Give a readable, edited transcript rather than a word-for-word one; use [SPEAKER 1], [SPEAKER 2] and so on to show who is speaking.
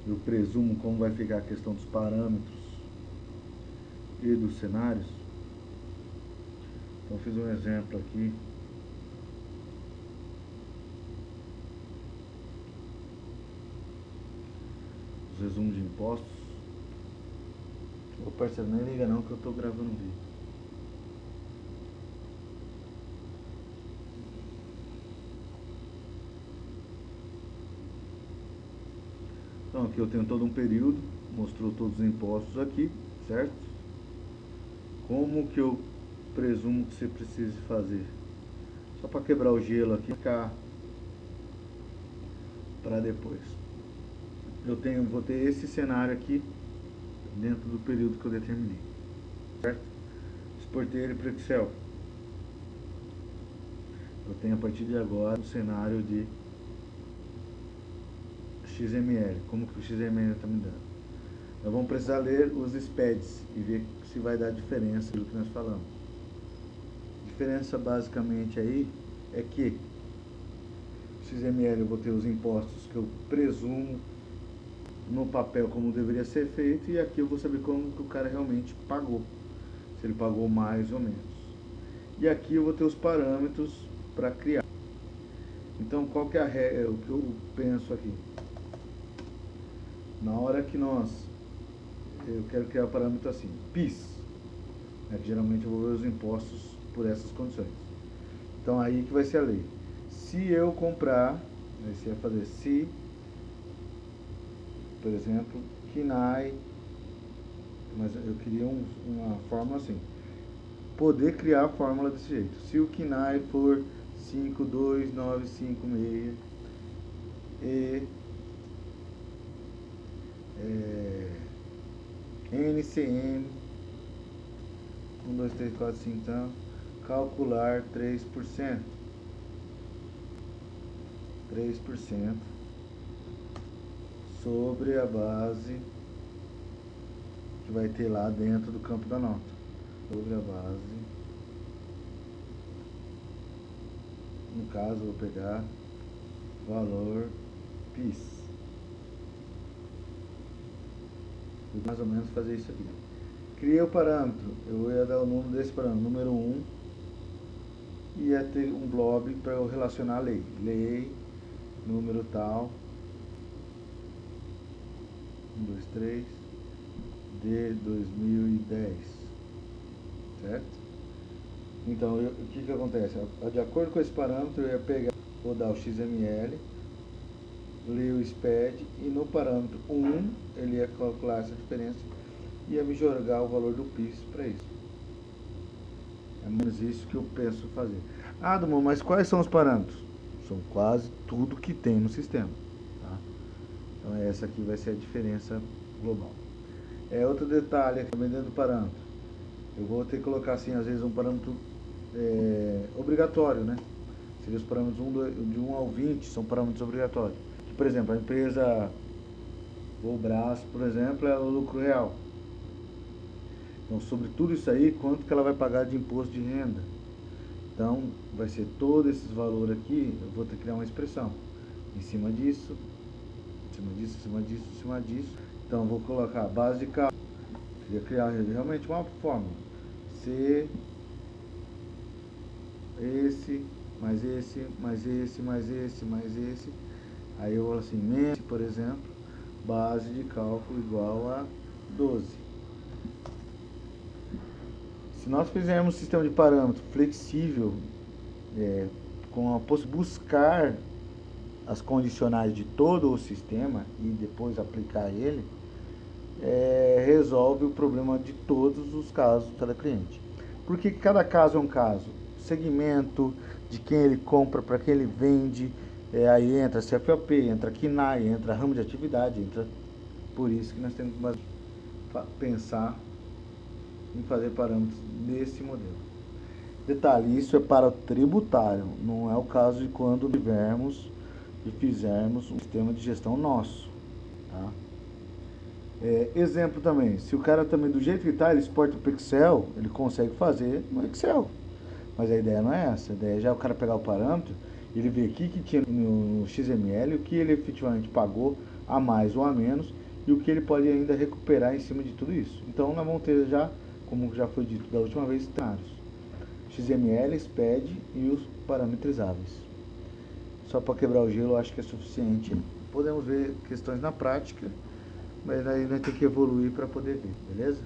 [SPEAKER 1] eu presumo como vai ficar a questão dos parâmetros e dos cenários. Então fiz um exemplo aqui. Os resumos de impostos. Ô parceiro, nem liga não que eu tô gravando um vídeo. Então aqui eu tenho todo um período, mostrou todos os impostos aqui, certo? Como que eu presumo que você precise fazer? Só para quebrar o gelo aqui, ficar para depois. Vou ter esse cenário aqui dentro do período que eu determinei, certo? Exportei ele para Excel. Eu tenho a partir de agora um cenário de XML, como que o XML está me dando. Nós vamos precisar ler os SPEDs e ver se vai dar diferença do que nós falamos. A diferença basicamente aí é que XML eu vou ter os impostos que eu presumo no papel como deveria ser feito, e aqui eu vou saber como que o cara realmente pagou, se ele pagou mais ou menos. E aqui eu vou ter os parâmetros para criar. Então qual que é a regra, o que eu penso aqui? Na hora que eu quero criar o parâmetro assim, PIS, que geralmente eu vou ver os impostos por essas condições. Então aí que vai ser a lei. Se eu comprar, aí você vai fazer se, por exemplo, KNAI, mas eu queria uma fórmula assim, poder criar a fórmula desse jeito. Se o KNAI for 52956 e NCM 1, 2, 3, 4, 5, então, calcular 3% sobre a base que vai ter lá dentro do campo da nota, sobre a base, no caso eu vou pegar valor PIS, vou mais ou menos fazer isso aqui. Criei o parâmetro, eu ia dar o número desse parâmetro, número 1, e ia ter um blob para eu relacionar a lei, número tal, 1, 2, 3, de 2010, certo? Então, o que acontece? De acordo com esse parâmetro, eu ia pegar, vou dar o XML, ler o SPED, e no parâmetro 1, ele ia calcular essa diferença, e ia me jogar o valor do PIS para isso. É menos isso que eu penso fazer. Ah, Dumont, mas quais são os parâmetros? São quase tudo que tem no sistema. Tá? Então essa aqui vai ser a diferença global. Outro detalhe aqui, também dentro do parâmetro. Eu vou ter que colocar assim, às vezes, um parâmetro obrigatório, né? Seria os parâmetros de 1 ao 20, são parâmetros obrigatórios. Por exemplo, a empresa Volbras, por exemplo, é o lucro real. Então, sobre tudo isso aí, quanto que ela vai pagar de imposto de renda? Então, vai ser todo esses valores aqui, eu vou ter que criar uma expressão. Em cima disso, em cima disso, em cima disso, em cima disso. Então, vou colocar a base de cálculo. Queria criar realmente uma fórmula. C, esse, mais esse, mais esse, mais esse, mais esse. Aí eu vou assim, menos, por exemplo, base de cálculo igual a 12. Se nós fizermos um sistema de parâmetro flexível, com a possibilidade de buscar as condicionais de todo o sistema e depois aplicar ele, resolve o problema de todos os casos do telecliente. Porque cada caso é um caso. Segmento, de quem ele compra, para quem ele vende, aí entra CFOP, entra KNAI, entra ramo de atividade, entra... Por isso que nós temos que pensar em fazer parâmetros nesse modelo. Detalhe, isso é para o tributário, não é o caso de quando tivermos e fizermos um sistema de gestão nosso. Tá? Exemplo também, se o cara também, do jeito que está, ele exporta para o Excel, ele consegue fazer no Excel. Mas a ideia não é essa, a ideia é já o cara pegar o parâmetro, ele ver aqui que tinha no XML, o que ele efetivamente pagou a mais ou a menos, e o que ele pode ainda recuperar em cima de tudo isso. Então nós vamos ter já, como já foi dito da última vez, cenários: XML, SPED e os parametrizáveis. Só para quebrar o gelo, eu acho que é suficiente. Podemos ver questões na prática, mas aí nós temos que evoluir para poder ver, beleza?